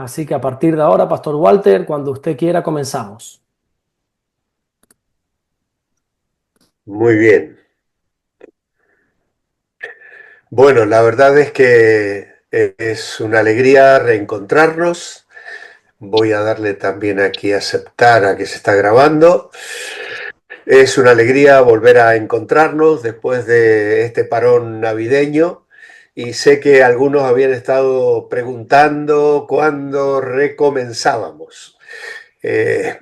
Así que a partir de ahora, Pastor Walter, cuando usted quiera, comenzamos. Muy bien. Bueno, la verdad es que es una alegría reencontrarnos. Voy a darle también aquí a aceptar a que se está grabando. Es una alegría volver a encontrarnos después de este parón navideño y sé que algunos habían estado preguntando cuándo recomenzábamos. Eh,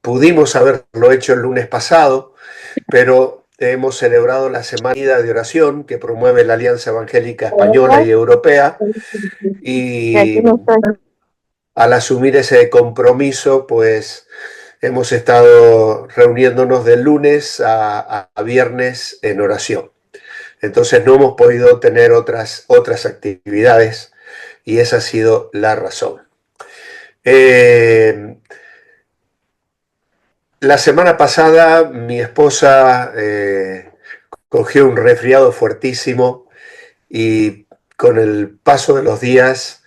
Pudimos haberlo hecho el lunes pasado, pero hemos celebrado la Semana de Oración que promueve la Alianza Evangélica Española y Europea y al asumir ese compromiso, pues hemos estado reuniéndonos de lunes a viernes en oración. Entonces no hemos podido tener otras actividades y esa ha sido la razón. Eh, la semana pasada mi esposa cogió un resfriado fuertísimo y con el paso de los días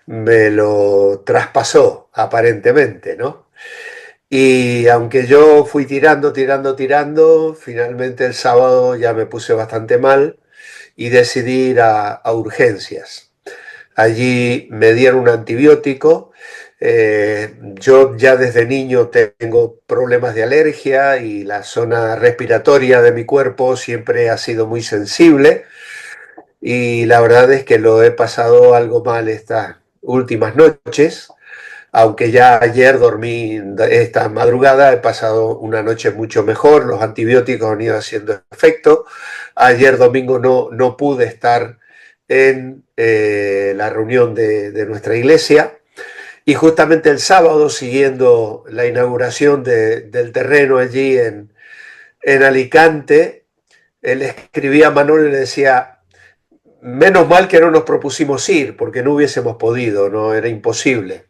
me lo traspasó aparentemente, ¿no? Y aunque yo fui tirando, finalmente el sábado ya me puse bastante mal y decidí ir a urgencias. Allí me dieron un antibiótico. Yo ya desde niño tengo problemas de alergia y la zona respiratoria de mi cuerpo siempre ha sido muy sensible y la verdad es que lo he pasado algo mal estas últimas noches, aunque ya ayer dormí, esta madrugada he pasado una noche mucho mejor, los antibióticos han ido haciendo efecto. Ayer domingo no pude estar en la reunión de nuestra iglesia y justamente el sábado, siguiendo la inauguración del terreno allí en Alicante, él escribía a Manuel y le decía, menos mal que no nos propusimos ir, porque no hubiésemos podido, no era imposible.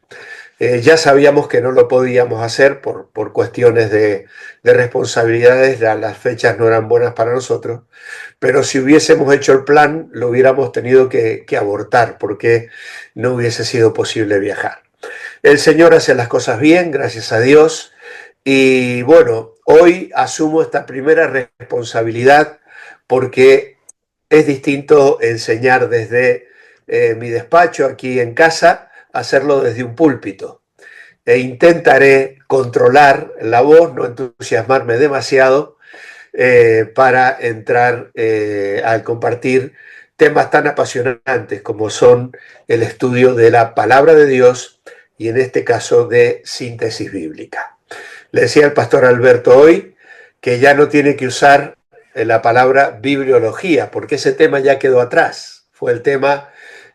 Ya sabíamos que no lo podíamos hacer por cuestiones de responsabilidades, las fechas no eran buenas para nosotros, pero si hubiésemos hecho el plan lo hubiéramos tenido que abortar porque no hubiese sido posible viajar. El Señor hace las cosas bien, gracias a Dios, y bueno, hoy asumo esta primera responsabilidad porque es distinto enseñar desde mi despacho aquí en casa, hacerlo desde un púlpito e intentaré controlar la voz, no entusiasmarme demasiado para entrar al compartir temas tan apasionantes como son el estudio de la palabra de Dios y en este caso de síntesis bíblica. Le decía el pastor Alberto hoy que ya no tiene que usar la palabra bibliología porque ese tema ya quedó atrás. Fue el tema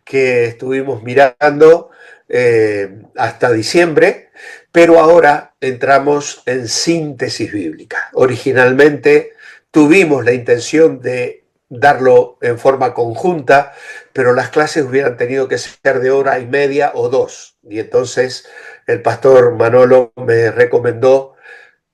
que estuvimos mirando hasta diciembre, pero ahora entramos en síntesis bíblica. Originalmente tuvimos la intención de darlo en forma conjunta, pero las clases hubieran tenido que ser de hora y media o dos. Y entonces el pastor Manolo me recomendó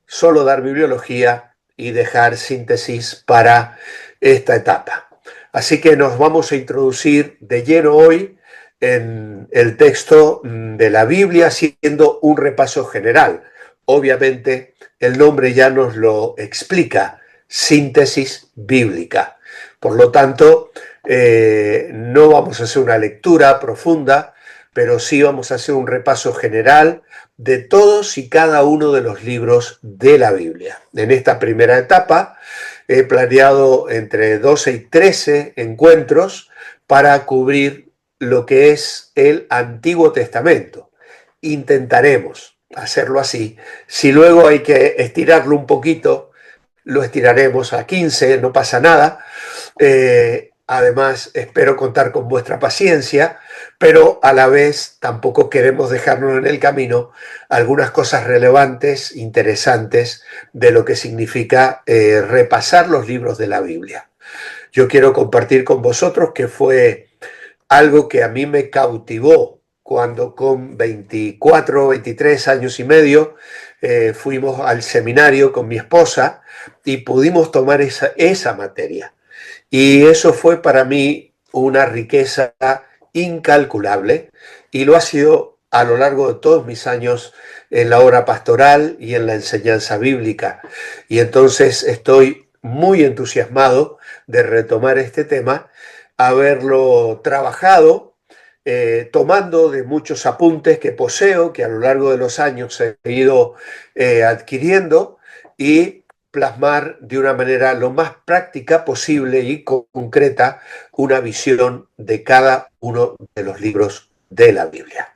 solo dar bibliología y dejar síntesis para esta etapa. Así que nos vamos a introducir de lleno hoy en el texto de la Biblia, haciendo un repaso general. Obviamente, el nombre ya nos lo explica, síntesis bíblica. Por lo tanto, no vamos a hacer una lectura profunda, pero sí vamos a hacer un repaso general de todos y cada uno de los libros de la Biblia. En esta primera etapa he planeado entre 12 y 13 encuentros para cubrir lo que es el Antiguo Testamento. Intentaremos hacerlo así. Si luego hay que estirarlo un poquito, lo estiraremos a 15, no pasa nada. Además, espero contar con vuestra paciencia, pero a la vez tampoco queremos dejarnos en el camino algunas cosas relevantes, interesantes de lo que significa repasar los libros de la Biblia. Yo quiero compartir con vosotros que fue algo que a mí me cautivó cuando con 24, 23 años y medio fuimos al seminario con mi esposa y pudimos tomar esa materia. Y eso fue para mí una riqueza incalculable y lo ha sido a lo largo de todos mis años en la obra pastoral y en la enseñanza bíblica. Y entonces estoy muy entusiasmado de retomar este tema, haberlo trabajado, tomando de muchos apuntes que poseo, que a lo largo de los años he ido adquiriendo, y plasmar de una manera lo más práctica posible y concreta una visión de cada uno de los libros de la Biblia.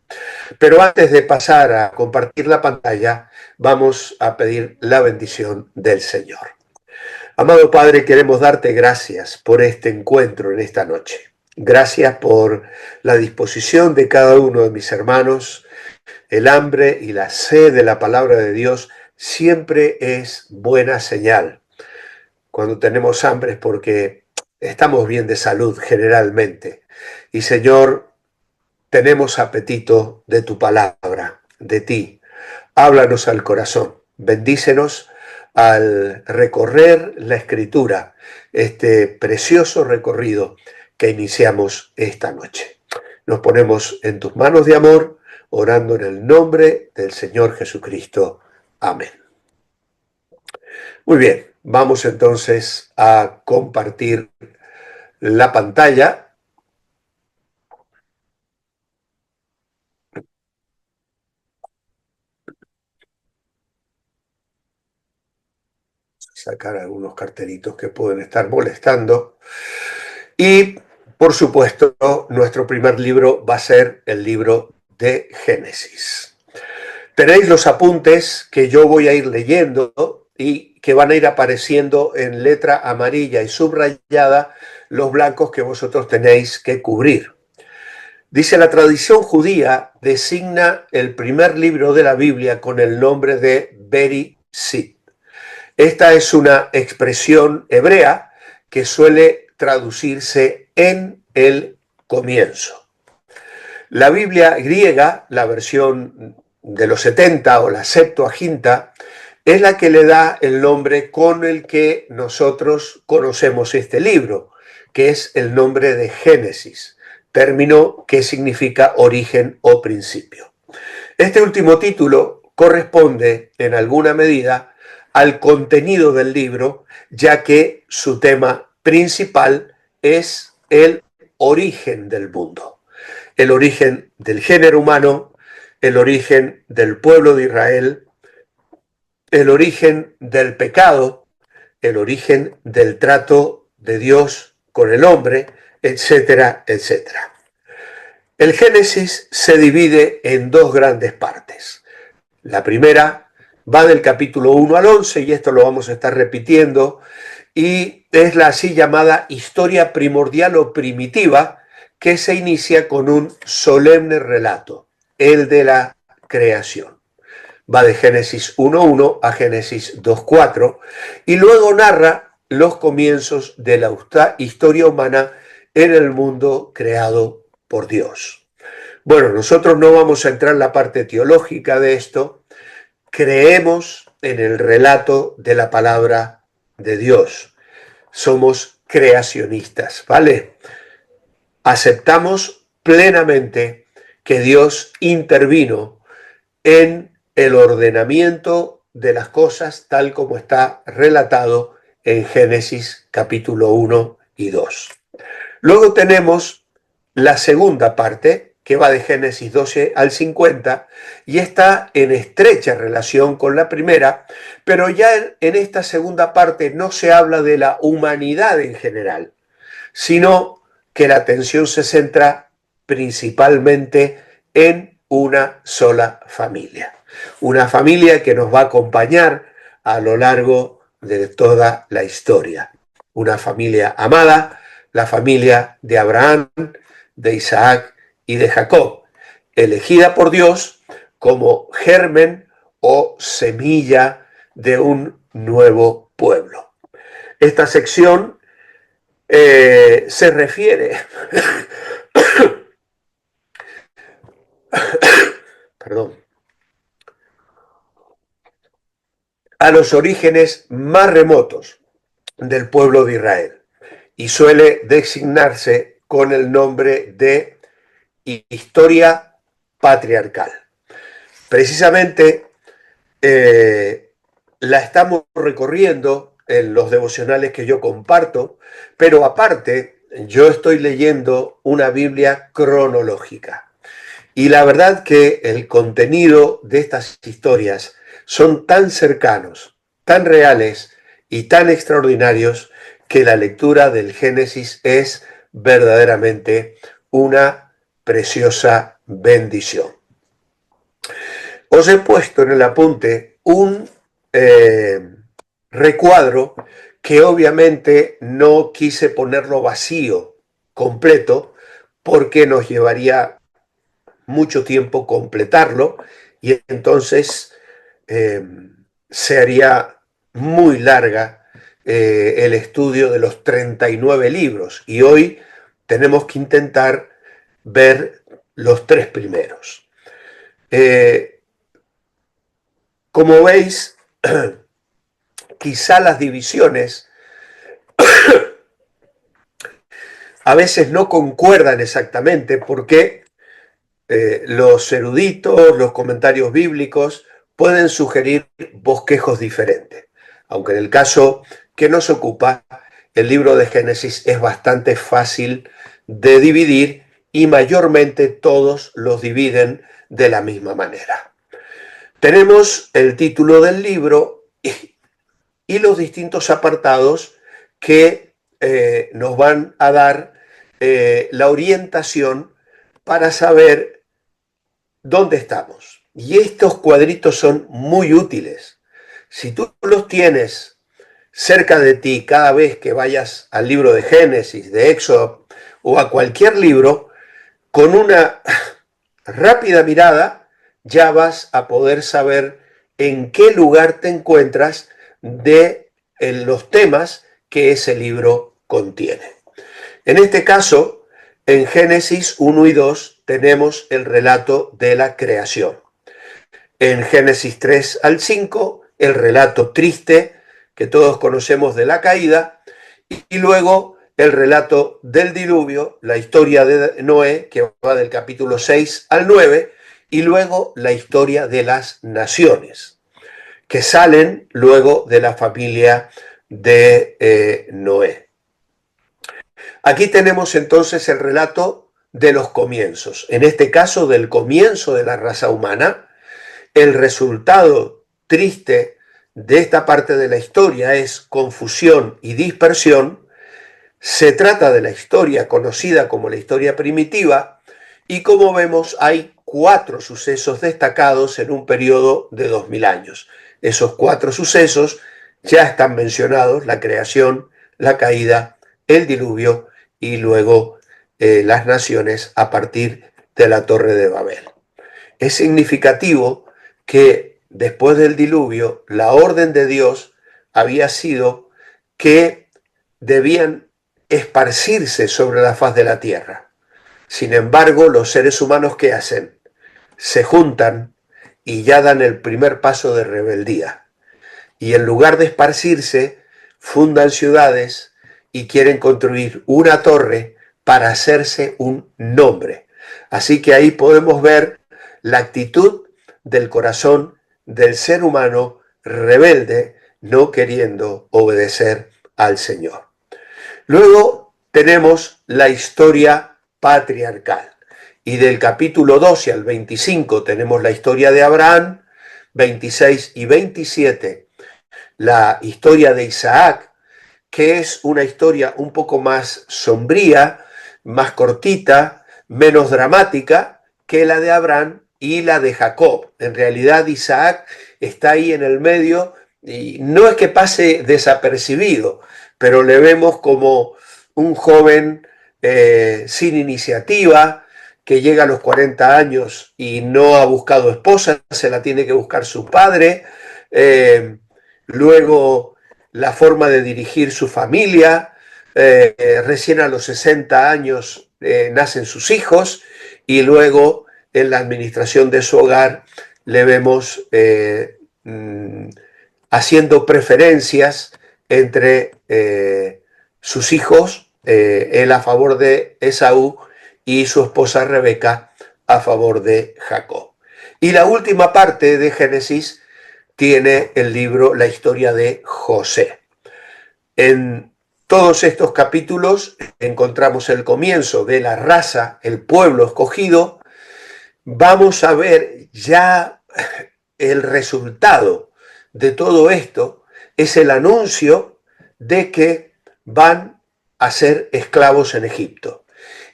Pero antes de pasar a compartir la pantalla, vamos a pedir la bendición del Señor. Amado Padre, queremos darte gracias por este encuentro en esta noche. Gracias por la disposición de cada uno de mis hermanos. El hambre y la sed de la palabra de Dios siempre es buena señal. Cuando tenemos hambre es porque estamos bien de salud generalmente. Y Señor, tenemos apetito de tu palabra, de ti. Háblanos al corazón. Bendícenos al recorrer la Escritura, este precioso recorrido que iniciamos esta noche. Nos ponemos en tus manos de amor, orando en el nombre del Señor Jesucristo. Amén. Muy bien, vamos entonces a compartir la pantalla. Sacar algunos cartelitos que pueden estar molestando. Y, por supuesto, nuestro primer libro va a ser el libro de Génesis. Tenéis los apuntes que yo voy a ir leyendo y que van a ir apareciendo en letra amarilla y subrayada los blancos que vosotros tenéis que cubrir. Dice: la tradición judía designa el primer libro de la Biblia con el nombre de Bereshit. Esta es una expresión hebrea que suele traducirse en el comienzo. La Biblia griega, la versión de los 70 o la Septuaginta, es la que le da el nombre con el que nosotros conocemos este libro, que es el nombre de Génesis, término que significa origen o principio. Este último título corresponde en alguna medida al contenido del libro, ya que su tema principal es el origen del mundo, el origen del género humano, el origen del pueblo de Israel, el origen del pecado, el origen del trato de Dios con el hombre, etcétera, etcétera. El Génesis se divide en dos grandes partes. La primera va del capítulo 1 al 11, y esto lo vamos a estar repitiendo, y es la así llamada historia primordial o primitiva, que se inicia con un solemne relato, el de la creación. Va de Génesis 1.1 a Génesis 2.4, y luego narra los comienzos de la historia humana en el mundo creado por Dios. Bueno, nosotros no vamos a entrar en la parte teológica de esto. Creemos en el relato de la palabra de Dios. Somos creacionistas, ¿vale? Aceptamos plenamente que Dios intervino en el ordenamiento de las cosas tal como está relatado en Génesis capítulo 1 y 2. Luego tenemos la segunda parte, que va de Génesis 12 al 50, y está en estrecha relación con la primera, pero ya en esta segunda parte no se habla de la humanidad en general, sino que la atención se centra principalmente en una sola familia. Una familia que nos va a acompañar a lo largo de toda la historia. Una familia amada, la familia de Abraham, de Isaac y de Jacob, elegida por Dios como germen o semilla de un nuevo pueblo. Esta sección se refiere perdón, a los orígenes más remotos del pueblo de Israel y suele designarse con el nombre de historia patriarcal. Precisamente la estamos recorriendo en los devocionales que yo comparto, pero aparte yo estoy leyendo una Biblia cronológica. Y la verdad que el contenido de estas historias son tan cercanos, tan reales y tan extraordinarios que la lectura del Génesis es verdaderamente una preciosa bendición. Os he puesto en el apunte un recuadro que obviamente no quise ponerlo vacío, completo, porque nos llevaría mucho tiempo completarlo y entonces se haría muy larga el estudio de los 39 libros y hoy tenemos que intentar ver los 3 primeros. Como veis, quizá las divisiones a veces no concuerdan exactamente porque los eruditos, los comentarios bíblicos pueden sugerir bosquejos diferentes. Aunque en el caso que nos ocupa, el libro de Génesis es bastante fácil de dividir y mayormente todos los dividen de la misma manera. Tenemos el título del libro y los distintos apartados que nos van a dar la orientación para saber dónde estamos. Y estos cuadritos son muy útiles. Si tú los tienes cerca de ti cada vez que vayas al libro de Génesis, de Éxodo o a cualquier libro, con una rápida mirada ya vas a poder saber en qué lugar te encuentras de los temas que ese libro contiene. En este caso, en Génesis 1 y 2 tenemos el relato de la creación. En Génesis 3 al 5, el relato triste que todos conocemos de la caída, y luego el relato del diluvio, la historia de Noé, que va del capítulo 6 al 9, y luego la historia de las naciones, que salen luego de la familia de Noé. Aquí tenemos entonces el relato de los comienzos, en este caso del comienzo de la raza humana. El resultado triste de esta parte de la historia es confusión y dispersión. Se trata de la historia conocida como la historia primitiva y como vemos hay 4 sucesos destacados en un periodo de 2000 años. Esos 4 sucesos ya están mencionados: la creación, la caída, el diluvio y luego las naciones a partir de la Torre de Babel. Es significativo que después del diluvio la orden de Dios había sido que debían esparcirse sobre la faz de la tierra. Sin embargo, los seres humanos, ¿qué hacen? Se juntan y ya dan el primer paso de rebeldía. Y en lugar de esparcirse, fundan ciudades y quieren construir una torre para hacerse un nombre. Así que ahí podemos ver la actitud del corazón del ser humano rebelde, no queriendo obedecer al Señor. Luego tenemos la historia patriarcal. Y del capítulo 12 al 25 tenemos la historia de Abraham, 26 y 27 la historia de Isaac, que es una historia un poco más sombría, más cortita, menos dramática que la de Abraham y la de Jacob. En realidad Isaac está ahí en el medio y no es que pase desapercibido, pero le vemos como un joven sin iniciativa, que llega a los 40 años y no ha buscado esposa, se la tiene que buscar su padre. Luego la forma de dirigir su familia, recién a los 60 años nacen sus hijos y luego en la administración de su hogar le vemos haciendo preferencias entre sus hijos, él a favor de Esaú y su esposa Rebeca a favor de Jacob. Y la última parte de Génesis tiene el libro, la historia de José. En todos estos capítulos encontramos el comienzo de la raza, el pueblo escogido. Vamos a ver ya el resultado de todo esto, es el anuncio de que van a ser esclavos en Egipto.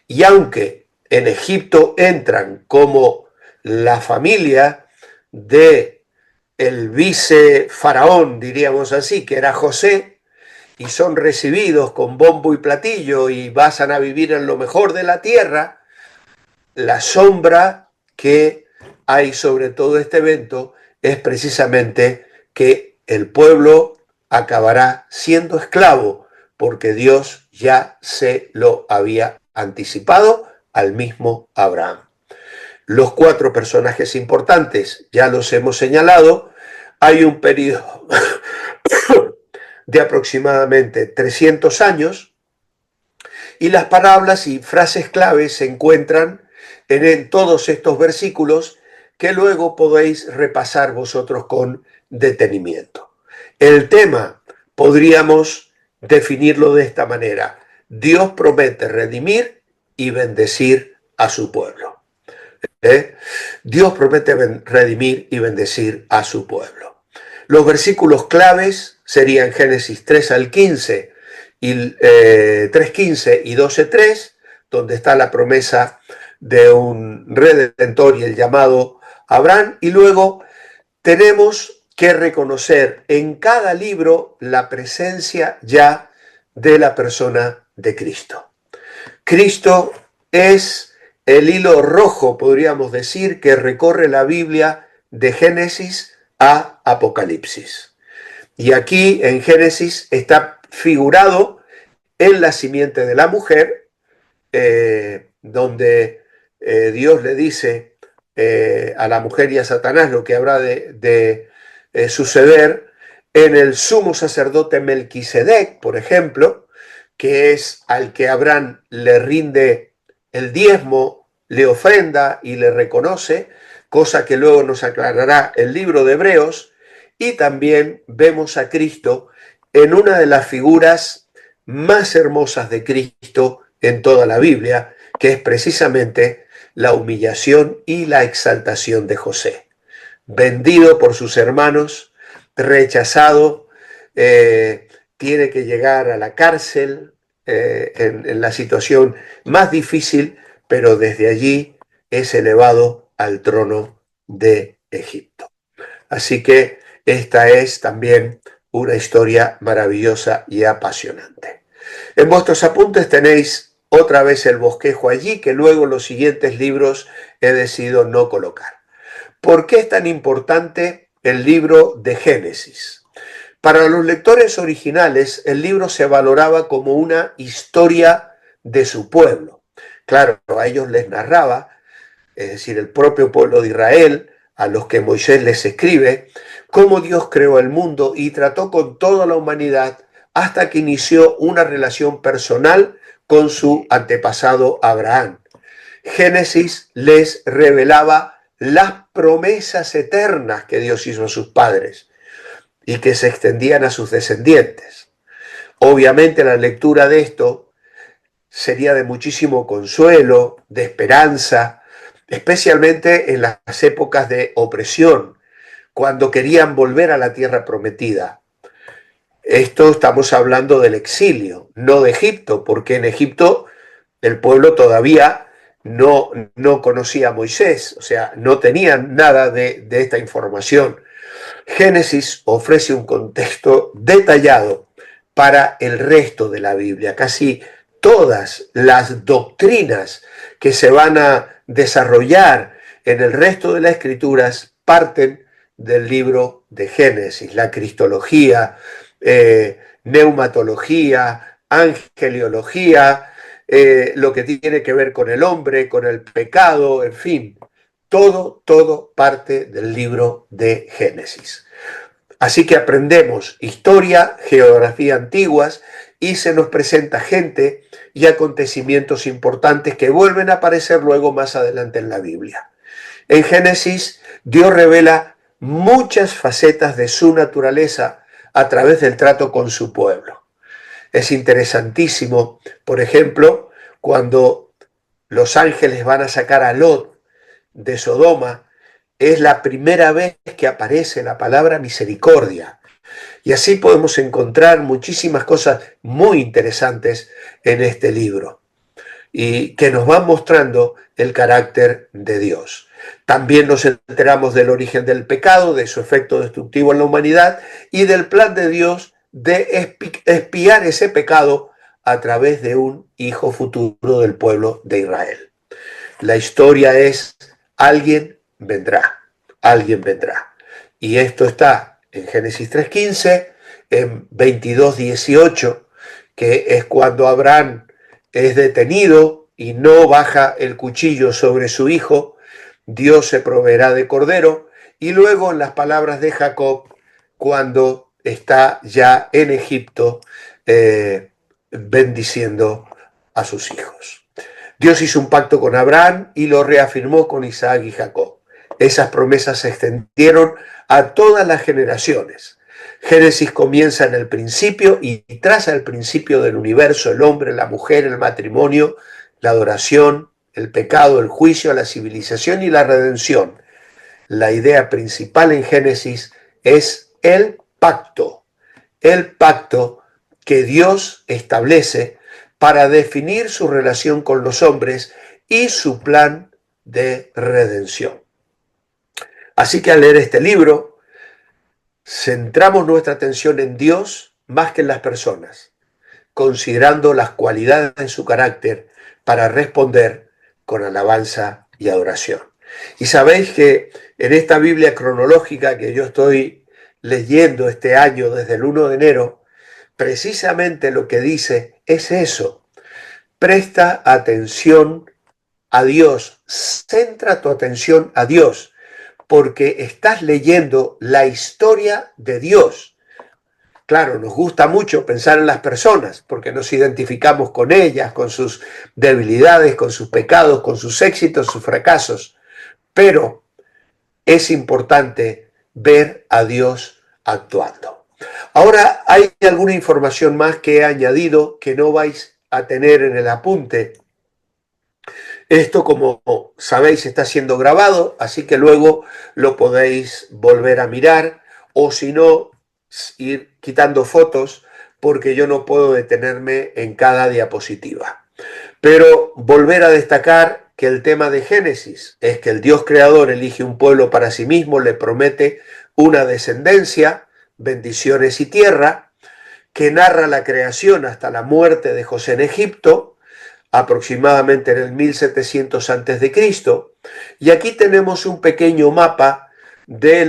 Y aunque en Egipto entran como la familia de el vicefaraón, diríamos así, que era José, y son recibidos con bombo y platillo y pasan a vivir en lo mejor de la tierra, la sombra que hay sobre todo este evento es precisamente que el pueblo acabará siendo esclavo porque Dios ya se lo había anticipado al mismo Abraham. Los 4 personajes importantes ya los hemos señalado. Hay un periodo de aproximadamente 300 años y las palabras y frases claves se encuentran en todos estos versículos que luego podéis repasar vosotros con detenimiento. El tema podríamos definirlo de esta manera: Dios promete redimir y bendecir a su pueblo. Dios promete redimir y bendecir a su pueblo. Los versículos claves serían Génesis 3 al 15 y 3:15 y 12:3, donde está la promesa de un redentor y el llamado Abraham. Y luego tenemos que reconocer en cada libro la presencia ya de la persona de Cristo. Cristo es el hilo rojo, podríamos decir, que recorre la Biblia de Génesis a Apocalipsis. Y aquí en Génesis está figurado en la simiente de la mujer, donde Dios le dice a la mujer y a Satanás lo que habrá de suceder. En el sumo sacerdote Melquisedec, por ejemplo, que es al que Abraham le rinde el diezmo, le ofrenda y le reconoce, cosa que luego nos aclarará el libro de Hebreos. Y también vemos a Cristo en una de las figuras más hermosas de Cristo en toda la Biblia, que es precisamente la humillación y la exaltación de José. Vendido por sus hermanos, rechazado, tiene que llegar a la cárcel en la situación más difícil, pero desde allí es elevado al trono de Egipto. Así que esta es también una historia maravillosa y apasionante. En vuestros apuntes tenéis otra vez el bosquejo allí, que luego los siguientes libros he decidido no colocar. ¿Por qué es tan importante el libro de Génesis? Para los lectores originales, el libro se valoraba como una historia de su pueblo. Claro, a ellos les narraba, es decir, el propio pueblo de Israel, a los que Moisés les escribe, cómo Dios creó el mundo y trató con toda la humanidad hasta que inició una relación personal con su antepasado Abraham. Génesis les revelaba las promesas eternas que Dios hizo a sus padres y que se extendían a sus descendientes. Obviamente la lectura de esto sería de muchísimo consuelo, de esperanza, especialmente en las épocas de opresión, cuando querían volver a la tierra prometida. Esto estamos hablando del exilio, no de Egipto, porque en Egipto el pueblo todavía no conocía a Moisés, o sea, no tenían nada de esta información. Génesis ofrece un contexto detallado para el resto de la Biblia. Casi todas las doctrinas que se van a desarrollar en el resto de las Escrituras parten del libro de Génesis. La cristología, neumatología, angeliología, lo que tiene que ver con el hombre, con el pecado, en fin, todo parte del libro de Génesis. Así que aprendemos historia, geografía antiguas y se nos presenta gente y acontecimientos importantes que vuelven a aparecer luego más adelante en la Biblia. En Génesis, Dios revela muchas facetas de su naturaleza a través del trato con su pueblo. Es interesantísimo, por ejemplo, cuando los ángeles van a sacar a Lot de Sodoma, es la primera vez que aparece la palabra misericordia. Y así podemos encontrar muchísimas cosas muy interesantes en este libro y que nos van mostrando el carácter de Dios. También nos enteramos del origen del pecado, de su efecto destructivo en la humanidad y del plan de Dios de expiar ese pecado a través de un hijo futuro del pueblo de Israel. La historia es: alguien vendrá, alguien vendrá. Y esto está en Génesis 3:15, en 22:18, que es cuando Abraham es detenido y no baja el cuchillo sobre su hijo, Dios se proveerá de cordero, y luego en las palabras de Jacob, cuando está ya en Egipto, bendiciendo a sus hijos. Dios hizo un pacto con Abraham y lo reafirmó con Isaac y Jacob. Esas promesas se extendieron a todas las generaciones. Génesis comienza en el principio y traza el principio del universo, el hombre, la mujer, el matrimonio, la adoración, el pecado, el juicio, la civilización y la redención. La idea principal en Génesis es el pacto que Dios establece para definir su relación con los hombres y su plan de redención. Así que al leer este libro, centramos nuestra atención en Dios más que en las personas, considerando las cualidades de su carácter para responder con alabanza y adoración. Y sabéis que en esta Biblia cronológica que yo estoy leyendo este año desde el 1 de enero, precisamente lo que dice es eso: presta atención a Dios, centra tu atención a Dios, porque estás leyendo la historia de Dios. Claro, nos gusta mucho pensar en las personas, porque nos identificamos con ellas, con sus debilidades, con sus pecados, con sus éxitos, sus fracasos, pero es importante ver a Dios actuando. Ahora hay alguna información más que he añadido que no vais a tener en el apunte. Esto, como sabéis, está siendo grabado, así que luego lo podéis volver a mirar, o si no, ir quitando fotos, porque yo no puedo detenerme en cada diapositiva. Pero volver a destacar que el tema de Génesis es que el Dios creador elige un pueblo para sí mismo, le promete una descendencia, bendiciones y tierra, que narra la creación hasta la muerte de José en Egipto, aproximadamente en el 1700 a.C. Y aquí tenemos un pequeño mapa de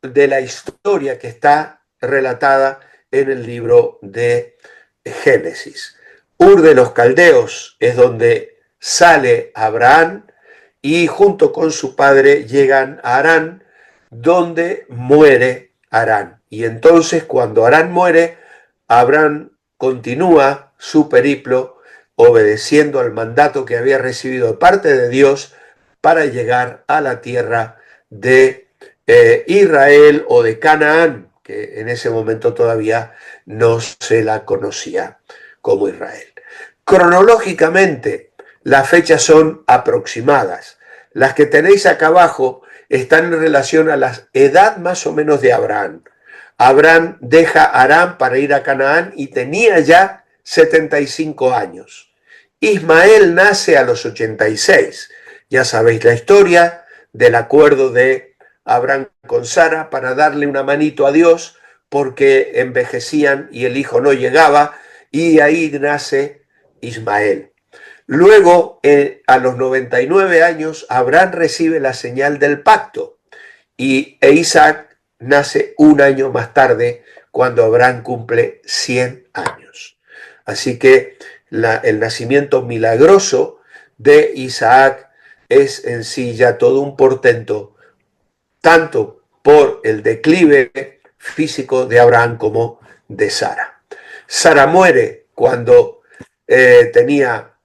la historia que está relatada en el libro de Génesis. Ur de los Caldeos es donde sale Abraham y junto con su padre llegan a Harán, donde muere Harán. Y entonces cuando Harán muere, Abraham continúa su periplo obedeciendo al mandato que había recibido de parte de Dios para llegar a la tierra de Israel o de Canaán, que en ese momento todavía no se la conocía como Israel. Cronológicamente, las fechas son aproximadas. Las que tenéis acá abajo están en relación a la edad más o menos de Abraham. Abraham deja Harán para ir a Canaán y tenía ya 75 años. Ismael nace a los 86. Ya sabéis la historia del acuerdo de Abraham con Sara para darle una manito a Dios porque envejecían y el hijo no llegaba, y ahí nace Ismael. Luego, a los 99 años, Abraham recibe la señal del pacto e Isaac nace un año más tarde, cuando Abraham cumple 100 años. Así que el nacimiento milagroso de Isaac es en sí ya todo un portento, tanto por el declive físico de Abraham como de Sara. Sara muere cuando tenía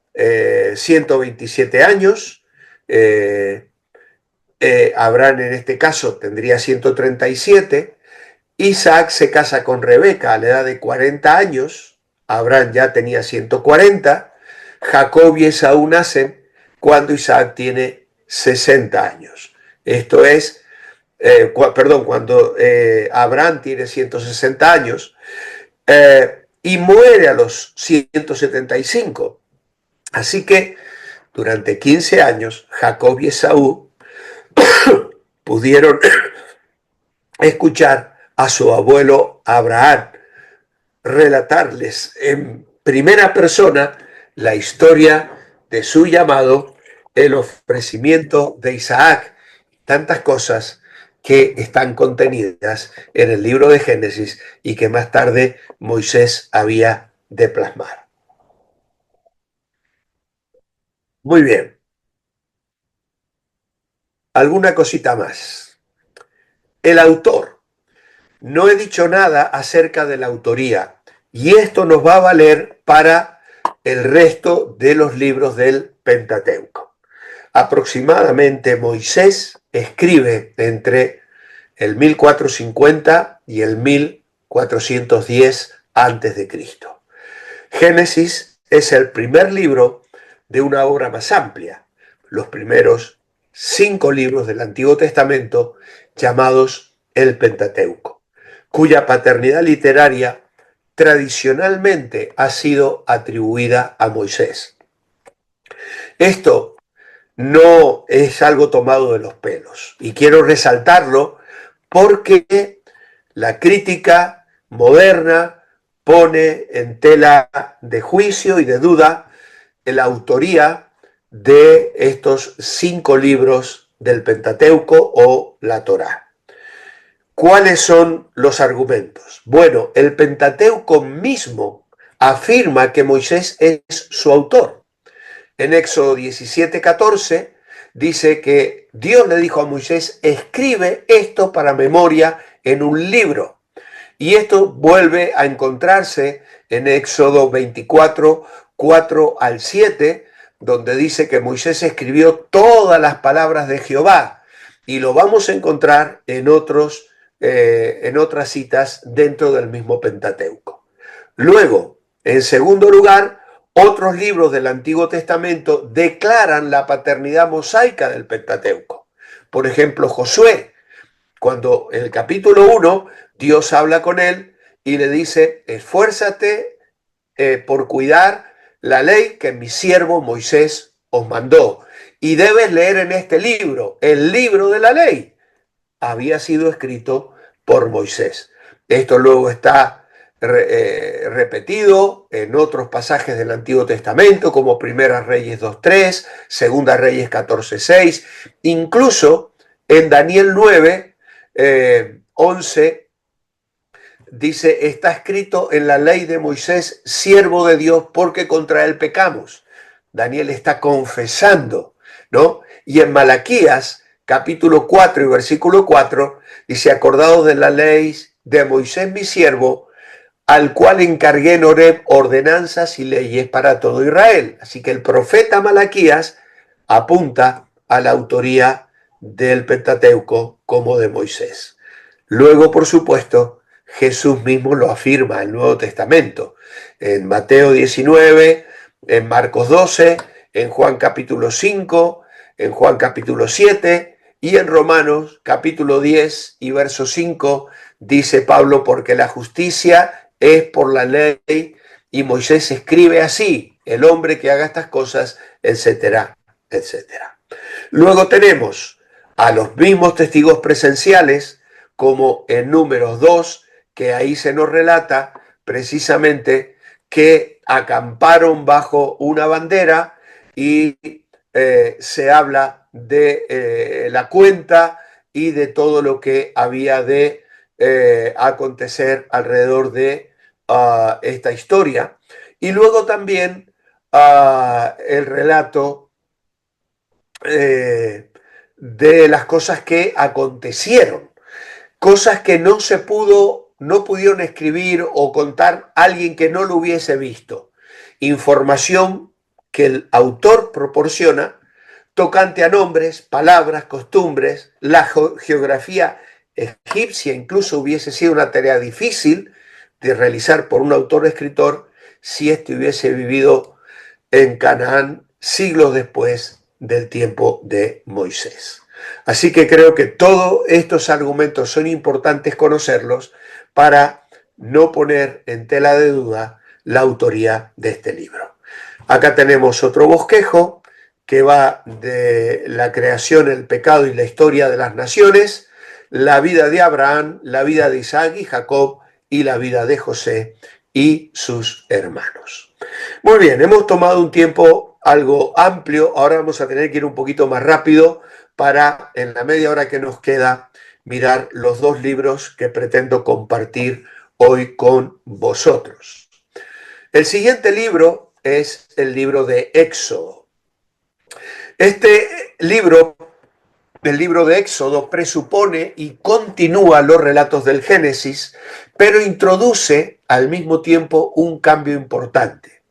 127 años, Abraham en este caso tendría 137, Isaac se casa con Rebeca a la edad de 40 años, Abraham ya tenía 140, Jacob y Esaú nacen cuando Isaac tiene 60 años. Esto es, cuando Abraham tiene 160 años y muere a los 175. Así que durante 15 años Jacob y Esaú pudieron escuchar a su abuelo Abraham relatarles en primera persona la historia de su llamado, el ofrecimiento de Isaac, tantas cosas que están contenidas en el libro de Génesis y que más tarde Moisés había de plasmar. Muy bien. Alguna cosita más. El autor. No he dicho nada acerca de la autoría y esto nos va a valer para el resto de los libros del Pentateuco. Aproximadamente Moisés escribe entre el 1450 y el 1410 a.C. Génesis es el primer libro de una obra más amplia, los primeros 5 libros del Antiguo Testamento llamados el Pentateuco, cuya paternidad literaria tradicionalmente ha sido atribuida a Moisés. Esto no es algo tomado de los pelos y quiero resaltarlo porque la crítica moderna pone en tela de juicio y de duda la autoría de estos 5 libros del Pentateuco o la Torá. ¿Cuáles son los argumentos? Bueno, el Pentateuco mismo afirma que Moisés es su autor. En Éxodo 17:14 dice que Dios le dijo a Moisés, escribe esto para memoria en un libro. Y esto vuelve a encontrarse en Éxodo 24, 4 al 7, donde dice que Moisés escribió todas las palabras de Jehová. Y lo vamos a encontrar en otras citas dentro del mismo Pentateuco. Luego, en segundo lugar, otros libros del Antiguo Testamento declaran la paternidad mosaica del Pentateuco. Por ejemplo, Josué, cuando en el capítulo 1 Dios habla con él y le dice, esfuérzate por cuidar la ley que mi siervo Moisés os mandó. Y debes leer en este libro, el libro de la ley, había sido escrito por Moisés. Esto luego está repetido en otros pasajes del Antiguo Testamento, como Primera Reyes 2:3, Segunda Reyes 14:6, incluso en Daniel 9, 11, dice, está escrito en la ley de Moisés, siervo de Dios, porque contra él pecamos. Daniel está confesando, ¿no? Y en Malaquías, capítulo 4 y versículo 4, dice, acordados de la ley de Moisés mi siervo, al cual encargué en Horeb ordenanzas y leyes para todo Israel. Así que el profeta Malaquías apunta a la autoría del Pentateuco como de Moisés. Luego, por supuesto, Jesús mismo lo afirma en el Nuevo Testamento, en Mateo 19, en Marcos 12, en Juan capítulo 5, en Juan capítulo 7 y en Romanos capítulo 10 y verso 5 dice Pablo, porque la justicia es por la ley y Moisés escribe así, el hombre que haga estas cosas, etcétera, etcétera. Luego tenemos a los mismos testigos presenciales, como en Números 2, que ahí se nos relata precisamente que acamparon bajo una bandera y se habla de la cuenta y de todo lo que había de acontecer alrededor de esta historia. Y luego también el relato de las cosas que acontecieron, cosas que no pudieron escribir o contar alguien que no lo hubiese visto. información que el autor proporciona tocante a nombres, palabras, costumbres, la geografía egipcia. Incluso hubiese sido una tarea difícil de realizar por un autor-escritor si éste hubiese vivido en Canaán siglos después del tiempo de Moisés. Así que creo que todos estos argumentos son importantes conocerlos para no poner en tela de duda la autoría de este libro. Acá tenemos otro bosquejo que va de la creación, el pecado y la historia de las naciones, la vida de Abraham, la vida de Isaac y Jacob y la vida de José y sus hermanos. Muy bien, hemos tomado un tiempo algo amplio, ahora vamos a tener que ir un poquito más rápido para, en la media hora que nos queda, mirar los dos libros que pretendo compartir hoy con vosotros. El siguiente libro es el libro de Éxodo. Este libro, el libro de Éxodo, presupone y continúa los relatos del Génesis, pero introduce al mismo tiempo un cambio importante.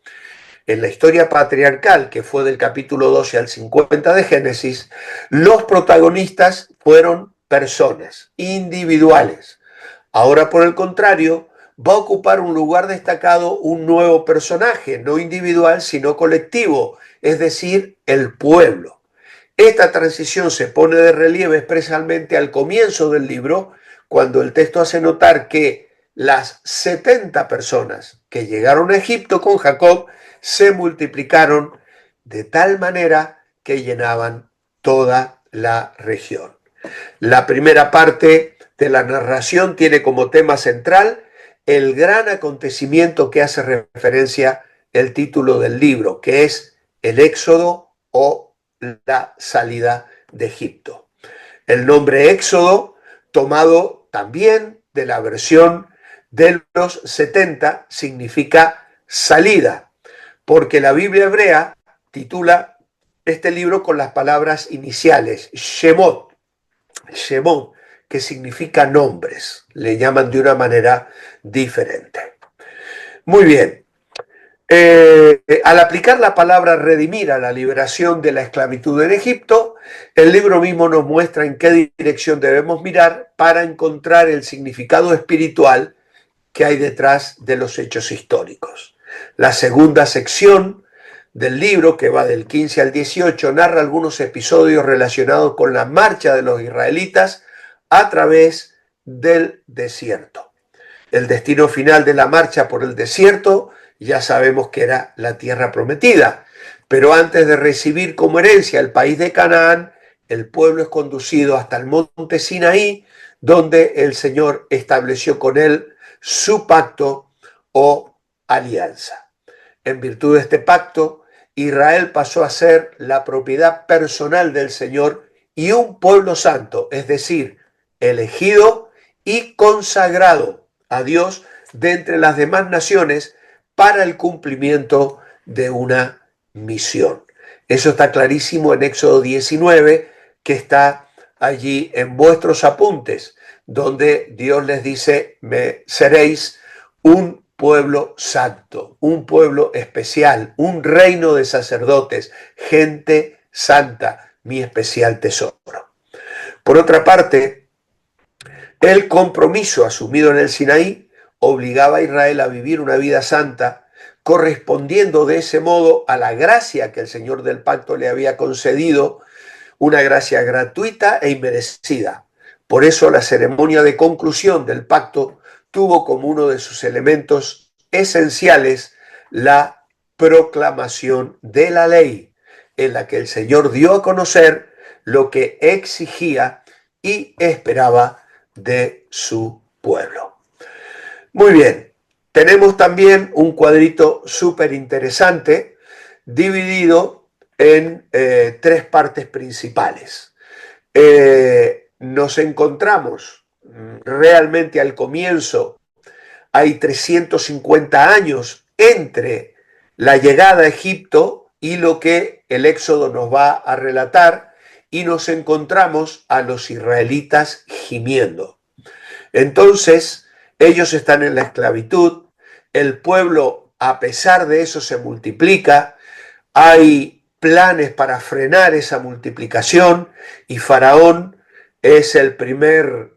En la historia patriarcal, que fue del capítulo 12 al 50 de Génesis, los protagonistas fueron personas individuales. Ahora, por el contrario, va a ocupar un lugar destacado un nuevo personaje, no individual, sino colectivo, es decir, el pueblo. Esta transición se pone de relieve especialmente al comienzo del libro, cuando el texto hace notar que las 70 personas que llegaron a Egipto con Jacob se multiplicaron de tal manera que llenaban toda la región. La primera parte de la narración tiene como tema central el gran acontecimiento que hace referencia el título del libro, que es el Éxodo o la salida de Egipto. El nombre Éxodo, tomado también de la versión de los 70, significa salida, porque la Biblia hebrea titula este libro con las palabras iniciales, Shemot, que significa nombres, le llaman de una manera diferente. Muy bien. Al aplicar la palabra redimir a la liberación de la esclavitud en Egipto, el libro mismo nos muestra en qué dirección debemos mirar para encontrar el significado espiritual que hay detrás de los hechos históricos. La segunda sección del libro, que va del 15 al 18, narra algunos episodios relacionados con la marcha de los israelitas a través del desierto. El destino final de la marcha por el desierto ya sabemos que era la tierra prometida, pero antes de recibir como herencia el país de Canaán, el pueblo es conducido hasta el monte Sinaí, donde el Señor estableció con él su pacto o alianza. En virtud de este pacto, Israel pasó a ser la propiedad personal del Señor y un pueblo santo, es decir, elegido y consagrado a Dios de entre las demás naciones para el cumplimiento de una misión. Eso está clarísimo en Éxodo 19, que está allí en vuestros apuntes, donde Dios les dice, me seréis un pueblo santo, un pueblo especial, un reino de sacerdotes, gente santa, mi especial tesoro. Por otra parte, el compromiso asumido en el Sinaí obligaba a Israel a vivir una vida santa, correspondiendo de ese modo a la gracia que el Señor del pacto le había concedido, una gracia gratuita e inmerecida. Por eso la ceremonia de conclusión del pacto tuvo como uno de sus elementos esenciales la proclamación de la ley, en la que el Señor dio a conocer lo que exigía y esperaba de su pueblo. Muy bien, tenemos también un cuadrito súper interesante dividido en tres partes principales. Nos encontramos realmente al comienzo, hay 350 años entre la llegada a Egipto y lo que el Éxodo nos va a relatar, y nos encontramos a los israelitas gimiendo. Entonces, ellos están en la esclavitud, el pueblo a pesar de eso se multiplica. Hay planes para frenar esa multiplicación y Faraón es el primer,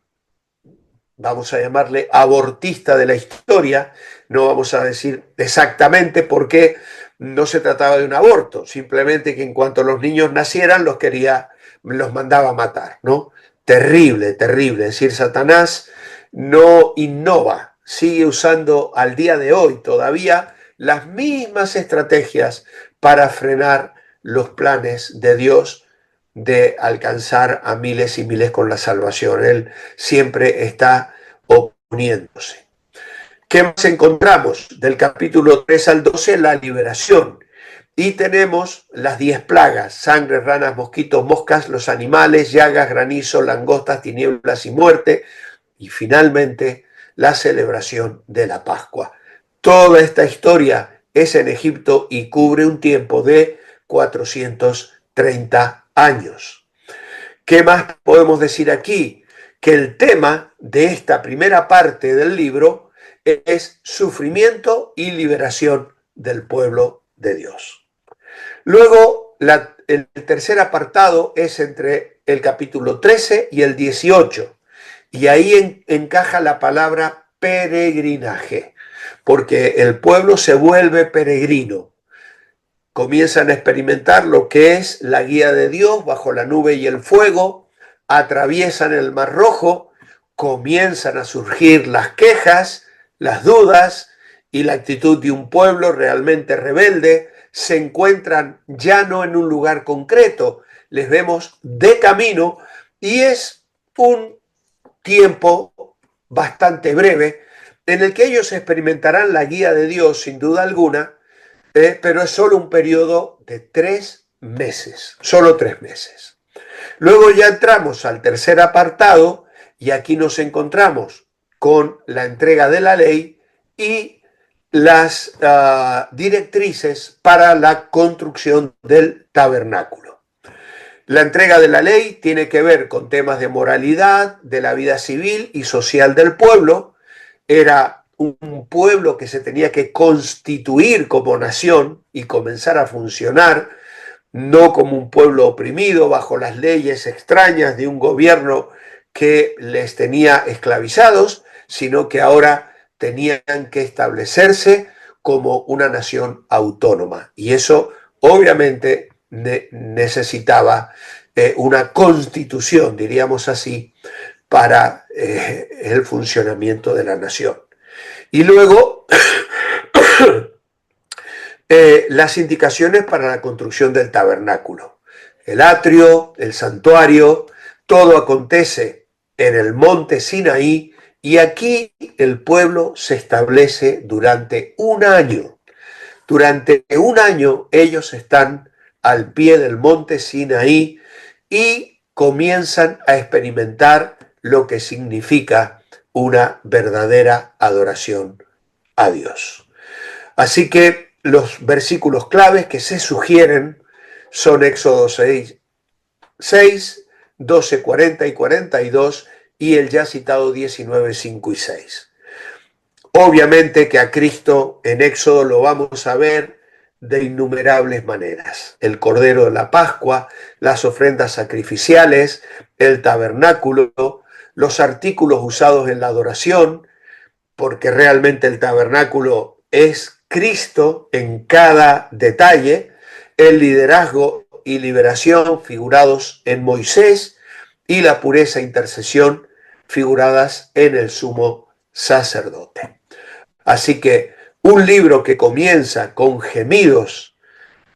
vamos a llamarle, abortista de la historia. No vamos a decir exactamente por qué no se trataba de un aborto, simplemente que en cuanto los niños nacieran los mandaba a matar, ¿no? Terrible, terrible. Es decir, Satanás no innova, sigue usando al día de hoy todavía las mismas estrategias para frenar los planes de Dios de alcanzar a miles y miles con la salvación. Él siempre está oponiéndose. ¿Qué más encontramos? Del capítulo 3 al 12, la liberación. Y tenemos las 10 plagas: sangre, ranas, mosquitos, moscas, los animales, llagas, granizo, langostas, tinieblas y muerte. Y finalmente, la celebración de la Pascua. Toda esta historia es en Egipto y cubre un tiempo de 430 años. ¿Qué más podemos decir aquí? Que el tema de esta primera parte del libro es sufrimiento y liberación del pueblo de Dios. Luego, el tercer apartado es entre el capítulo 13 y el 18, y ahí encaja la palabra peregrinaje, porque el pueblo se vuelve peregrino. Comienzan a experimentar lo que es la guía de Dios bajo la nube y el fuego, atraviesan el Mar Rojo, comienzan a surgir las quejas, las dudas y la actitud de un pueblo realmente rebelde. Se encuentran ya no en un lugar concreto, les vemos de camino, y es un tiempo bastante breve en el que ellos experimentarán la guía de Dios sin duda alguna, pero es solo un periodo de 3 meses, solo 3 meses. Luego ya entramos al tercer apartado y aquí nos encontramos con la entrega de la ley y las directrices para la construcción del tabernáculo. La entrega de la ley tiene que ver con temas de moralidad, de la vida civil y social del pueblo. Era un pueblo que se tenía que constituir como nación y comenzar a funcionar, no como un pueblo oprimido bajo las leyes extrañas de un gobierno que les tenía esclavizados, sino que ahora tenían que establecerse como una nación autónoma. Y eso obviamente necesitaba una constitución, diríamos así, para el funcionamiento de la nación. Y luego las indicaciones para la construcción del tabernáculo. El atrio, el santuario, todo acontece en el monte Sinaí, y aquí el pueblo se establece durante un año. Durante un año ellos están al pie del monte Sinaí y comienzan a experimentar lo que significa una verdadera adoración a Dios. Así que los versículos claves que se sugieren son Éxodo 6, 12, 40 y 42 y el ya citado 19, 5 y 6. Obviamente que a Cristo en Éxodo lo vamos a ver de innumerables maneras. El Cordero de la Pascua, las ofrendas sacrificiales, el tabernáculo, los artículos usados en la adoración, porque realmente el tabernáculo es Cristo en cada detalle, el liderazgo y liberación figurados en Moisés y la pureza e intercesión figuradas en el sumo sacerdote. Así que un libro que comienza con gemidos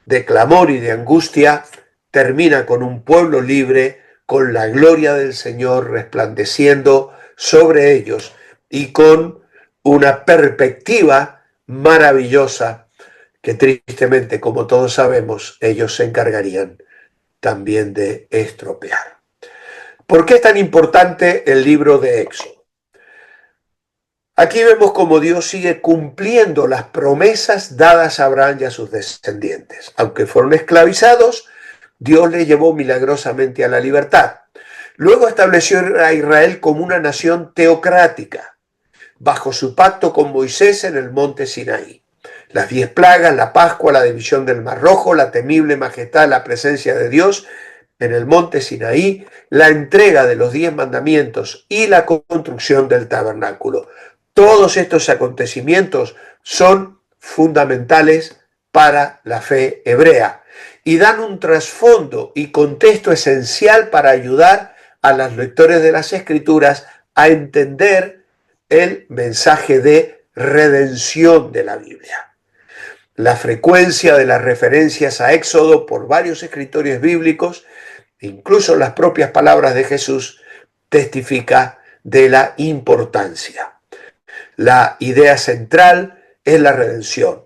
de clamor y de angustia, termina con un pueblo libre, con la gloria del Señor resplandeciendo sobre ellos y con una perspectiva maravillosa que tristemente, como todos sabemos, ellos se encargarían también de estropear. ¿Por qué es tan importante el libro de Éxodo? Aquí vemos cómo Dios sigue cumpliendo las promesas dadas a Abraham y a sus descendientes. Aunque fueron esclavizados, Dios les llevó milagrosamente a la libertad. Luego estableció a Israel como una nación teocrática, bajo su pacto con Moisés en el monte Sinaí. las 10 plagas, la Pascua, la división del Mar Rojo, la temible majestad, la presencia de Dios en el monte Sinaí, la entrega de los 10 mandamientos y la construcción del tabernáculo. Todos estos acontecimientos son fundamentales para la fe hebrea y dan un trasfondo y contexto esencial para ayudar a los lectores de las Escrituras a entender el mensaje de redención de la Biblia. La frecuencia de las referencias a Éxodo por varios escritores bíblicos, incluso las propias palabras de Jesús, testifica de la importancia. La idea central es la redención,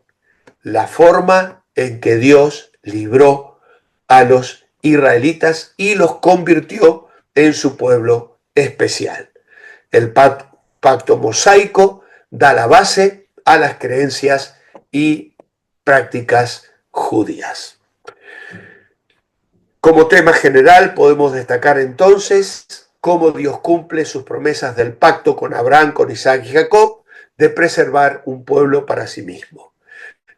la forma en que Dios libró a los israelitas y los convirtió en su pueblo especial. El pacto mosaico da la base a las creencias y prácticas judías. Como tema general podemos destacar entonces cómo Dios cumple sus promesas del pacto con Abraham, con Isaac y Jacob de preservar un pueblo para sí mismo.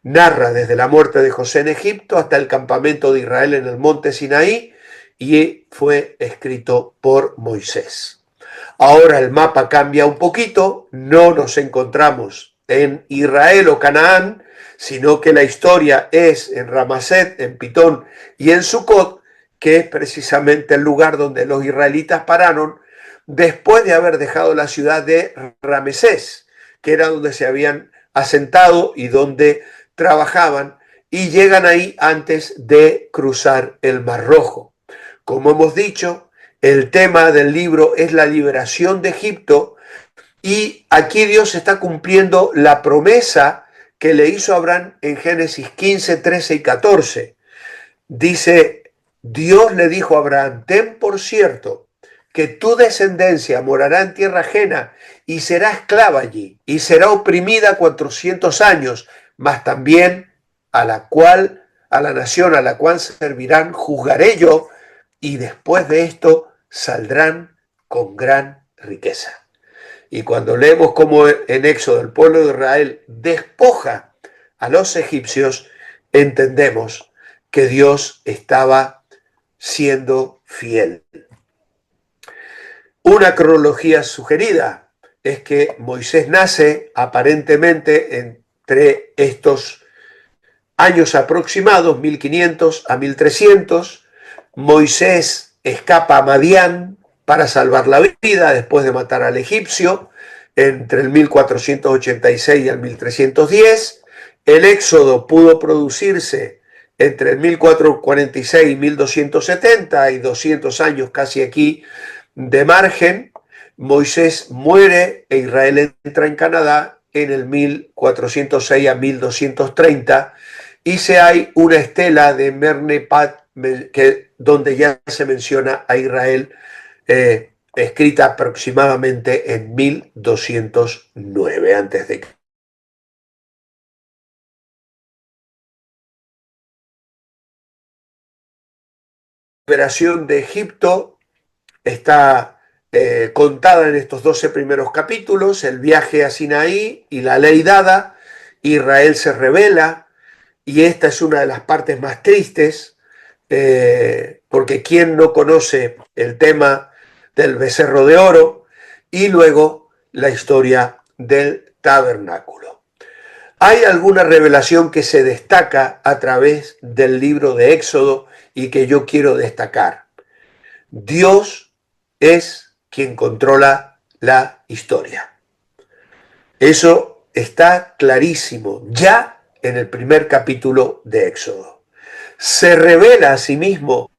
Narra desde la muerte de José en Egipto hasta el campamento de Israel en el monte Sinaí y fue escrito por Moisés. Ahora el mapa cambia un poquito, no nos encontramos en Israel o Canaán, sino que la historia es en Ramaset, en Pitón y en Sucot, que es precisamente el lugar donde los israelitas pararon después de haber dejado la ciudad de Ramesés, que era donde se habían asentado y donde trabajaban, y llegan ahí antes de cruzar el Mar Rojo. Como hemos dicho, el tema del libro es la liberación de Egipto, y aquí Dios está cumpliendo la promesa que le hizo a Abraham en Génesis 15, 13 y 14. Dice, Dios le dijo a Abraham, ten por cierto que tu descendencia morará en tierra ajena y será esclava allí, y será oprimida 400 años, mas también a la nación a la cual servirán, juzgaré yo, y después de esto saldrán con gran riqueza. Y cuando leemos cómo en Éxodo el pueblo de Israel despoja a los egipcios, entendemos que Dios estaba siendo fiel. Una cronología sugerida es que Moisés nace aparentemente entre estos años aproximados, 1500 a 1300. Moisés escapa a Madián para salvar la vida después de matar al egipcio entre el 1486 y el 1310. El éxodo pudo producirse entre el 1446 y 1270, hay 200 años casi aquí de margen. Moisés muere e Israel entra en Canadá en el 1406 a 1230 y se hay una estela de Mernepat donde ya se menciona a Israel, escrita aproximadamente en 1209 a.C. La liberación de Egipto está contada en estos 12 primeros capítulos, el viaje a Sinaí y la ley dada. Israel se rebela y esta es una de las partes más tristes, porque ¿quién no conoce el tema del becerro de oro? Y luego la historia del tabernáculo. Hay alguna revelación que se destaca a través del libro de Éxodo y que yo quiero destacar. Dios es quien controla la historia. Eso está clarísimo ya en el primer capítulo de Éxodo. Se revela a sí mismo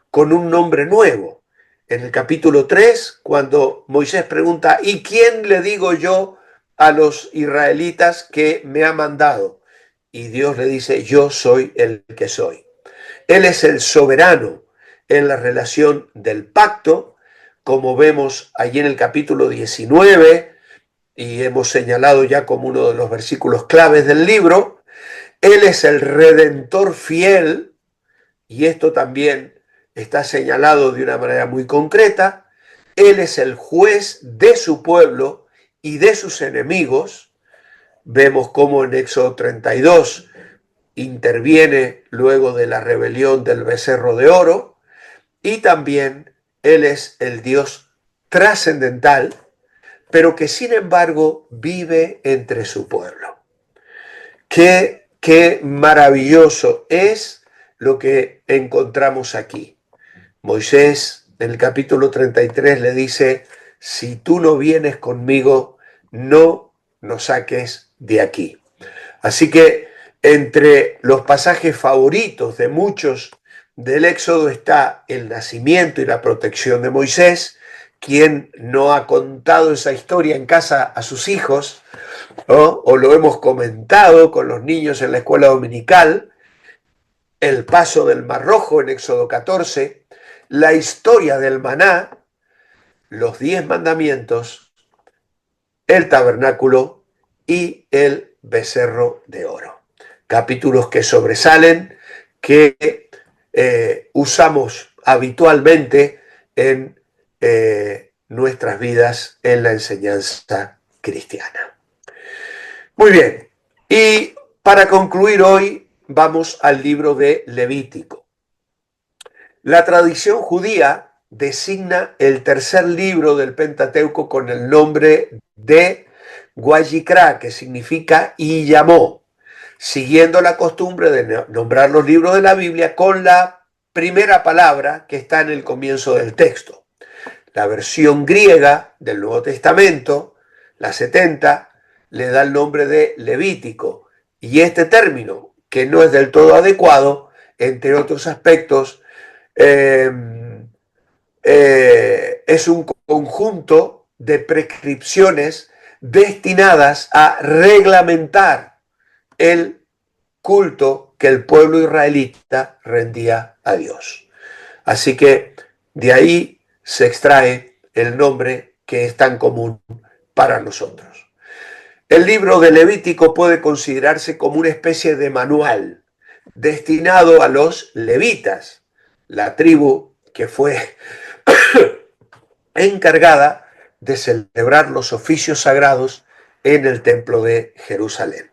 con un nombre nuevo. En el capítulo 3, cuando Moisés pregunta, ¿y quién le digo yo a los israelitas que me ha mandado? Y Dios le dice, yo soy el que soy. Él es el soberano en la relación del pacto, como vemos allí en el capítulo 19, y hemos señalado ya como uno de los versículos claves del libro. Él es el redentor fiel, y esto también está señalado de una manera muy concreta. Él es el juez de su pueblo y de sus enemigos. vemos cómo en Éxodo 32 interviene luego de la rebelión del becerro de oro, y también Él es el Dios trascendental, pero que sin embargo vive entre su pueblo. Qué maravilloso es lo que encontramos aquí. Moisés en el capítulo 33 le dice: si tú no vienes conmigo, no nos saques de aquí. Así que entre los pasajes favoritos de muchos del Éxodo está el nacimiento y la protección de Moisés. Quien no ha contado esa historia en casa a sus hijos, ¿no? O lo hemos comentado con los niños en la escuela dominical, el paso del Mar Rojo en Éxodo 14, la historia del maná, los 10 mandamientos, el tabernáculo y el becerro de oro. Capítulos que sobresalen, que usamos habitualmente en nuestras vidas en la enseñanza cristiana. Muy bien, y para concluir hoy vamos al libro de Levítico. La tradición judía designa el tercer libro del Pentateuco con el nombre de Guayikra, que significa y llamó, siguiendo la costumbre de nombrar los libros de la Biblia con la primera palabra que está en el comienzo del texto. La versión griega del Nuevo Testamento, la 70, le da el nombre de Levítico, y este término, que no es del todo adecuado, entre otros aspectos, es un conjunto de prescripciones destinadas a reglamentar el culto que el pueblo israelita rendía a Dios. Así que de ahí se extrae el nombre que es tan común para nosotros. El libro de Levítico puede considerarse como una especie de manual destinado a los levitas, la tribu que fue encargada de celebrar los oficios sagrados en el templo de Jerusalén.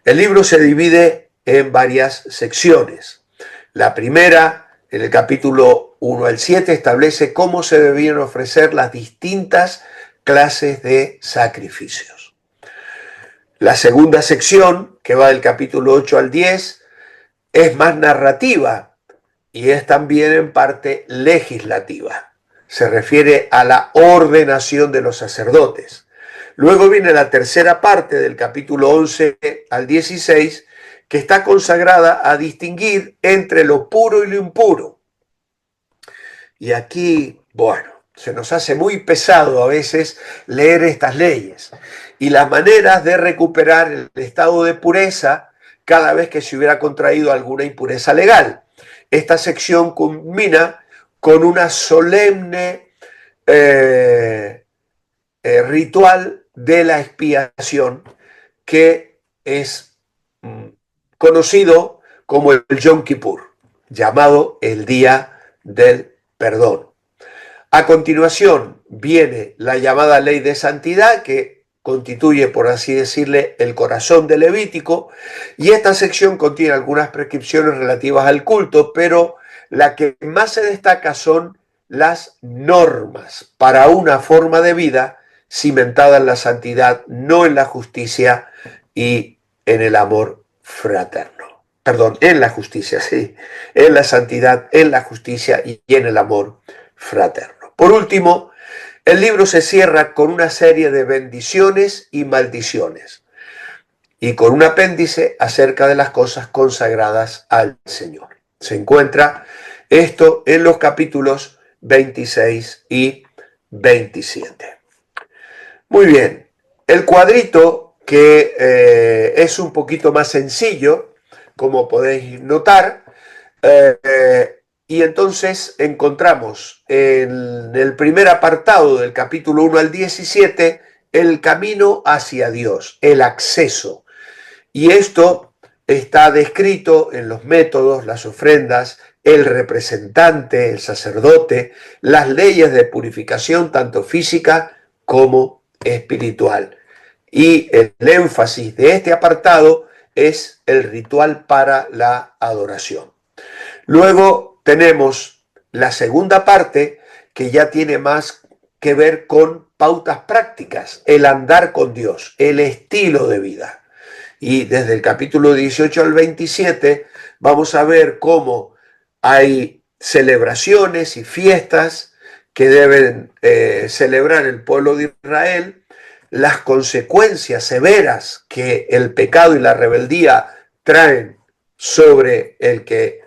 El libro se divide en varias secciones. La primera, en el capítulo 1 al 7, establece cómo se debían ofrecer las distintas clases de sacrificios. La segunda sección, que va del capítulo 8 al 10, es más narrativa y es también en parte legislativa. Se refiere a la ordenación de los sacerdotes. Luego viene la tercera parte del capítulo 11 al 16, que está consagrada a distinguir entre lo puro y lo impuro. Y aquí, bueno, se nos hace muy pesado a veces leer estas leyes y las maneras de recuperar el estado de pureza cada vez que se hubiera contraído alguna impureza legal. Esta sección culmina con una solemne ritual de la expiación que es conocido como el Yom Kippur, llamado el Día del Perdón. A continuación viene la llamada Ley de Santidad, que constituye, por así decirle, el corazón del Levítico, y esta sección contiene algunas prescripciones relativas al culto, pero la que más se destaca son las normas para una forma de vida cimentada en la santidad, no en la justicia y en el amor fraterno. Perdón, en la justicia, sí, en la santidad, en la justicia y en el amor fraterno. Por último, el libro se cierra con una serie de bendiciones y maldiciones y con un apéndice acerca de las cosas consagradas al Señor. Se encuentra esto en los capítulos 26 y 27. Muy bien, el cuadrito que es un poquito más sencillo, como podéis notar, y entonces encontramos en el primer apartado del capítulo 1 al 17 el camino hacia Dios, el acceso. Y esto está descrito en los métodos, las ofrendas, el representante, el sacerdote, las leyes de purificación tanto física como espiritual. y el énfasis de este apartado es el ritual para la adoración. Luego tenemos la segunda parte, que ya tiene más que ver con pautas prácticas, el andar con Dios, el estilo de vida. Y desde el capítulo 18 al 27 vamos a ver cómo hay celebraciones y fiestas que deben celebrar el pueblo de Israel, las consecuencias severas que el pecado y la rebeldía traen sobre el que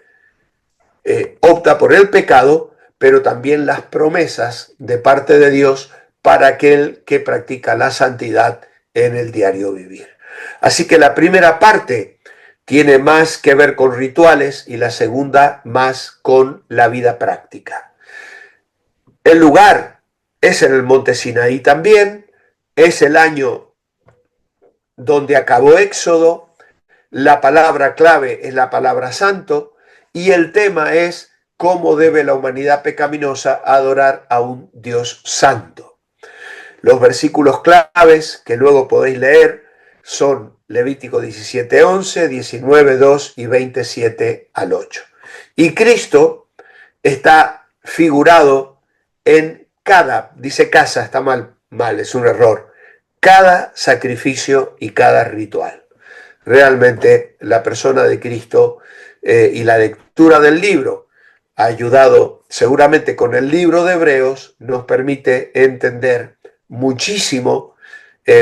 opta por el pecado, pero también las promesas de parte de Dios para aquel que practica la santidad en el diario vivir. Así que la primera parte tiene más que ver con rituales y la segunda más con la vida práctica. El lugar es en el monte Sinaí también, es el año donde acabó Éxodo, la palabra clave es la palabra santo y el tema es cómo debe la humanidad pecaminosa adorar a un Dios santo. Los versículos claves que luego podéis leer son Levítico 17:11, 19:2 y 27 al 8. Y Cristo está figurado en cada, dice casa, está mal, es un error, cada sacrificio y cada ritual. Realmente la persona de Cristo y la lectura del libro, ayudado seguramente con el libro de Hebreos, nos permite entender muchísimo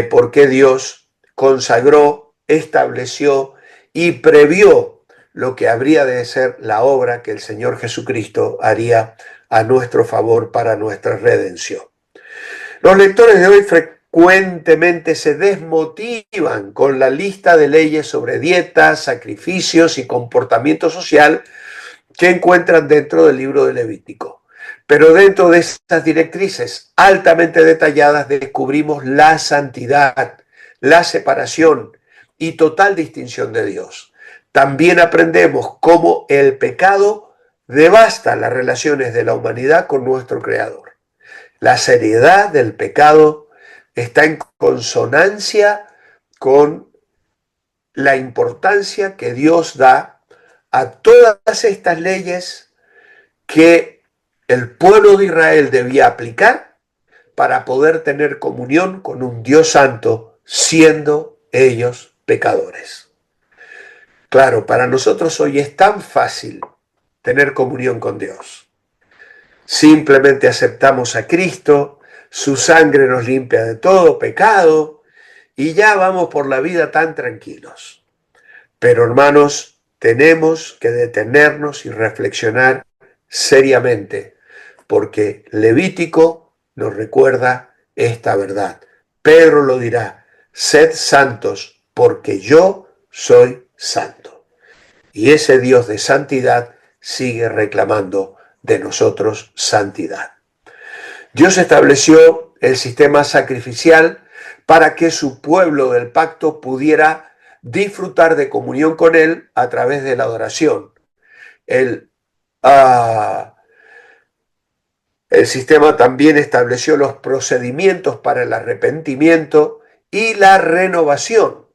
por qué Dios consagró, estableció y previó lo que habría de ser la obra que el Señor Jesucristo haría a nuestro favor para nuestra redención. Los lectores de hoy frecuentemente se desmotivan con la lista de leyes sobre dietas, sacrificios y comportamiento social que encuentran dentro del libro de Levítico. Pero dentro de estas directrices altamente detalladas descubrimos la santidad, la separación y total distinción de Dios. También aprendemos cómo el pecado devasta las relaciones de la humanidad con nuestro Creador. La seriedad del pecado está en consonancia con la importancia que Dios da a todas estas leyes que el pueblo de Israel debía aplicar para poder tener comunión con un Dios santo, siendo ellos pecadores. Claro, para nosotros hoy es tan fácil tener comunión con Dios. Simplemente aceptamos a Cristo, su sangre nos limpia de todo pecado y ya vamos por la vida tan tranquilos. Pero hermanos, tenemos que detenernos y reflexionar seriamente, porque Levítico nos recuerda esta verdad. Pedro lo dirá, sed santos, porque yo soy santo. Y ese Dios de santidad sigue reclamando de nosotros santidad. Dios estableció el sistema sacrificial para que su pueblo del pacto pudiera disfrutar de comunión con Él a través de la adoración. El sistema también estableció los procedimientos para el arrepentimiento y la renovación.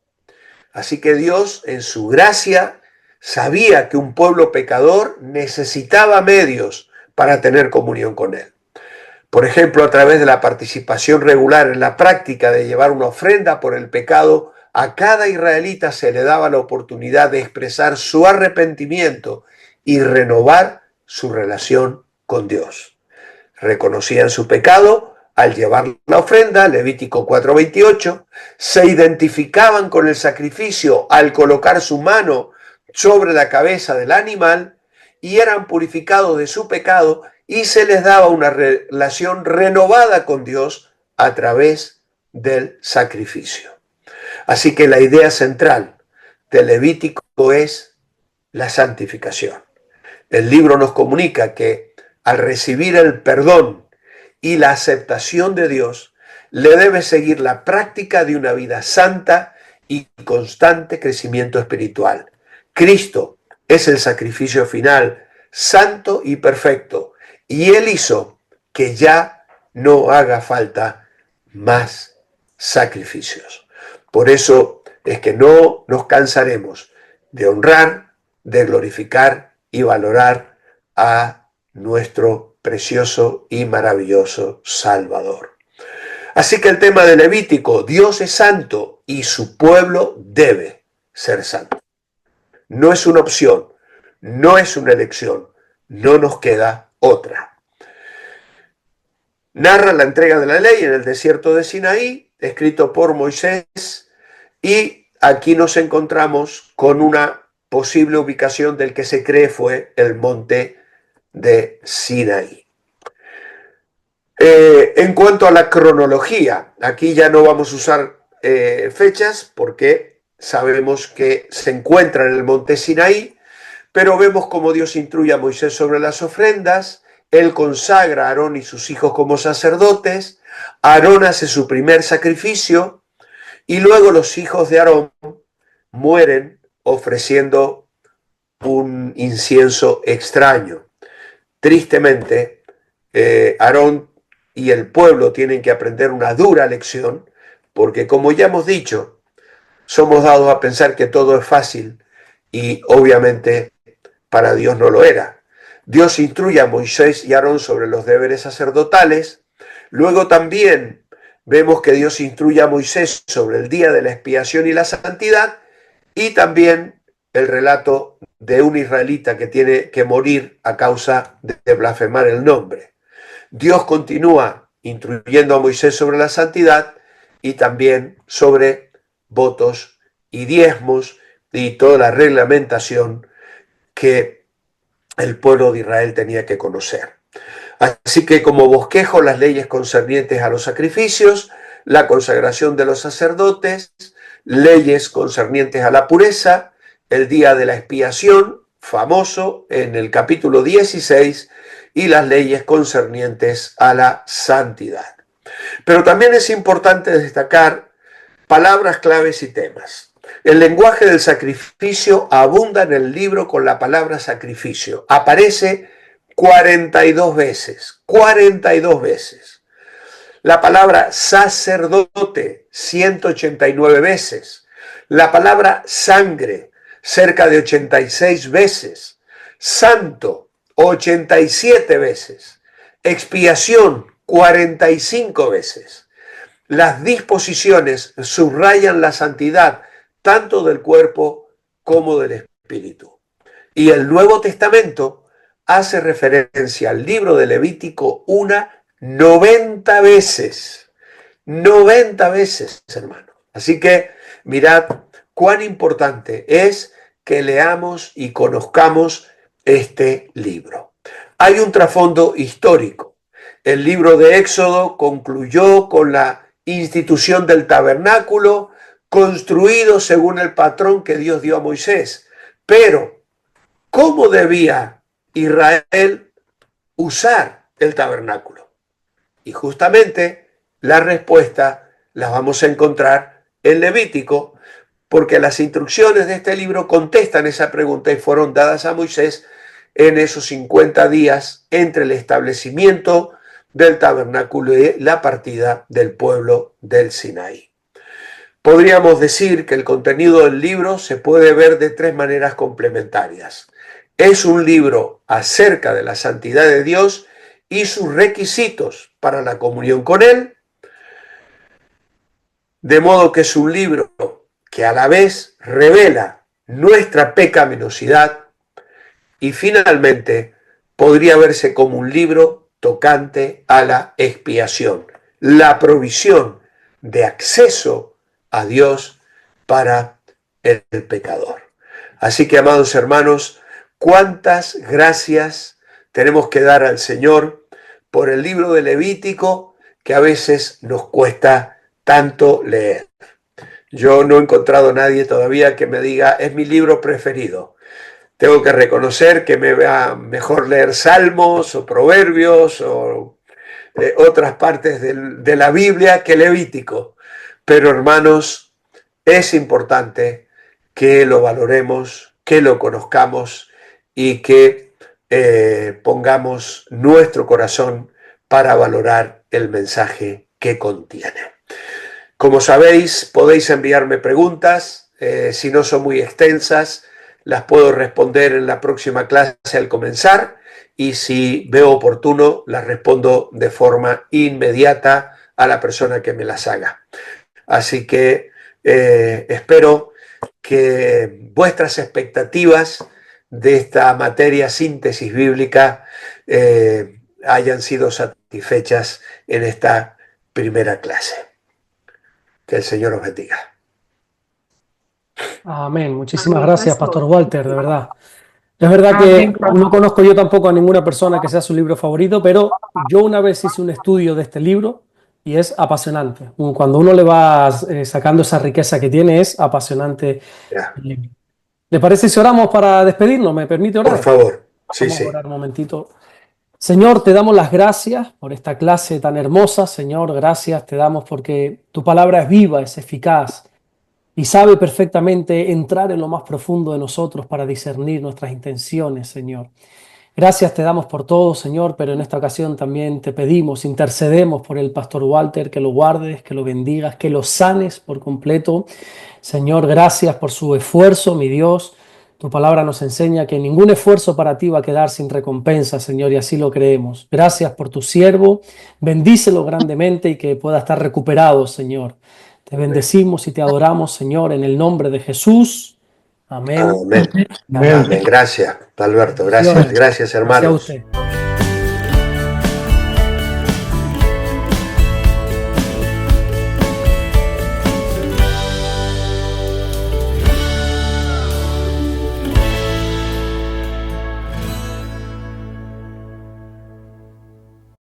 Así que Dios, en su gracia, sabía que un pueblo pecador necesitaba medios para tener comunión con Él. Por ejemplo, a través de la participación regular en la práctica de llevar una ofrenda por el pecado, a cada israelita se le daba la oportunidad de expresar su arrepentimiento y renovar su relación con Dios. Reconocían su pecado al llevar la ofrenda, Levítico 4:28, se identificaban con el sacrificio al colocar su mano sobre la cabeza del animal y eran purificados de su pecado y se les daba una relación renovada con Dios a través del sacrificio. Así que la idea central de Levítico es la santificación. El libro nos comunica que al recibir el perdón y la aceptación de Dios, le debe seguir la práctica de una vida santa y constante crecimiento espiritual. Cristo es el sacrificio final, santo y perfecto, y Él hizo que ya no haga falta más sacrificios. Por eso es que no nos cansaremos de honrar, de glorificar y valorar a nuestro precioso y maravilloso Salvador. Así que el tema de Levítico, Dios es santo y su pueblo debe ser santo. No es una opción, no es una elección, no nos queda otra. Narra la entrega de la ley en el desierto de Sinaí, escrito por Moisés, y aquí nos encontramos con una posible ubicación del que se cree fue el monte de Sinaí. En cuanto a la cronología, aquí ya no vamos a usar fechas porque sabemos que se encuentra en el monte Sinaí, pero vemos cómo Dios instruye a Moisés sobre las ofrendas, él consagra a Aarón y sus hijos como sacerdotes, Aarón hace su primer sacrificio y luego los hijos de Aarón mueren ofreciendo un incienso extraño. Tristemente, Aarón y el pueblo tienen que aprender una dura lección, porque como ya hemos dicho, somos dados a pensar que todo es fácil y obviamente para Dios no lo era. Dios instruye a Moisés y Aarón sobre los deberes sacerdotales. Luego también vemos que Dios instruye a Moisés sobre el día de la expiación y la santidad, y también el relato de un israelita que tiene que morir a causa de blasfemar el nombre. Dios continúa instruyendo a Moisés sobre la santidad y también sobre votos y diezmos y toda la reglamentación que el pueblo de Israel tenía que conocer. Así que como bosquejo, las leyes concernientes a los sacrificios, la consagración de los sacerdotes, leyes concernientes a la pureza, el día de la expiación, famoso en el capítulo 16, y las leyes concernientes a la santidad. Pero también es importante destacar palabras claves y temas. El lenguaje del sacrificio abunda en el libro con la palabra sacrificio. Aparece 42 veces, 42 veces. La palabra sacerdote, 189 veces. La palabra sangre, cerca de 86 veces. Santo, 87 veces. Expiación, 45 veces. Las disposiciones subrayan la santidad tanto del cuerpo como del espíritu. Y el Nuevo Testamento hace referencia al libro de Levítico 90 veces. 90 veces, hermano. Así que mirad cuán importante es que leamos y conozcamos este libro. Hay un trasfondo histórico. El libro de Éxodo concluyó con la institución del tabernáculo, construido según el patrón que Dios dio a Moisés. Pero, ¿cómo debía Israel usar el tabernáculo? Y justamente la respuesta la vamos a encontrar en Levítico, porque las instrucciones de este libro contestan esa pregunta y fueron dadas a Moisés en esos 50 días entre el establecimiento del tabernáculo y la partida del pueblo del Sinaí. Podríamos decir que el contenido del libro se puede ver de tres maneras complementarias. Es un libro acerca de la santidad de Dios y sus requisitos para la comunión con Él, de modo que es un libro que a la vez revela nuestra pecaminosidad y finalmente podría verse como un libro tocante a la expiación, la provisión de acceso a Dios para el pecador. Así que, amados hermanos, cuántas gracias tenemos que dar al Señor por el libro de Levítico que a veces nos cuesta tanto leer. Yo no he encontrado a nadie todavía que me diga, es mi libro preferido. Tengo que reconocer que me va mejor leer Salmos o Proverbios o otras partes de la Biblia que Levítico. Pero hermanos, es importante que lo valoremos, que lo conozcamos y que pongamos nuestro corazón para valorar el mensaje que contiene. Como sabéis, podéis enviarme preguntas. Si no son muy extensas, las puedo responder en la próxima clase al comenzar. Y si veo oportuno, las respondo de forma inmediata a la persona que me las haga. Así que espero que vuestras expectativas de esta materia síntesis bíblica hayan sido satisfechas en esta primera clase. Que el Señor os bendiga. Amén. Muchísimas gracias, Pastor Walter, de verdad. Es verdad que no conozco yo tampoco a ninguna persona que sea su libro favorito, pero yo una vez hice un estudio de este libro y es apasionante. Cuando uno le va sacando esa riqueza que tiene, es apasionante. Ya. ¿Le parece si oramos para despedirnos? ¿Me permite orar? Por favor. Sí, Vamos a sí. orar un momentito. Señor, te damos las gracias por esta clase tan hermosa. Señor, gracias te damos porque tu palabra es viva, es eficaz y sabe perfectamente entrar en lo más profundo de nosotros para discernir nuestras intenciones, Señor. Gracias te damos por todo, Señor, pero en esta ocasión también te pedimos, intercedemos por el pastor Walter, que lo guardes, que lo bendigas, que lo sanes por completo. Señor, gracias por su esfuerzo, mi Dios. Tu palabra nos enseña que ningún esfuerzo para ti va a quedar sin recompensa, Señor, y así lo creemos. Gracias por tu siervo, bendícelo grandemente y que pueda estar recuperado, Señor. Te bendecimos y te adoramos, Señor, en el nombre de Jesús. Amén. Amén. Amén. Amén. Gracias, Alberto. Gracias. Bendiciones. Gracias, Gracias a hermanos. usted.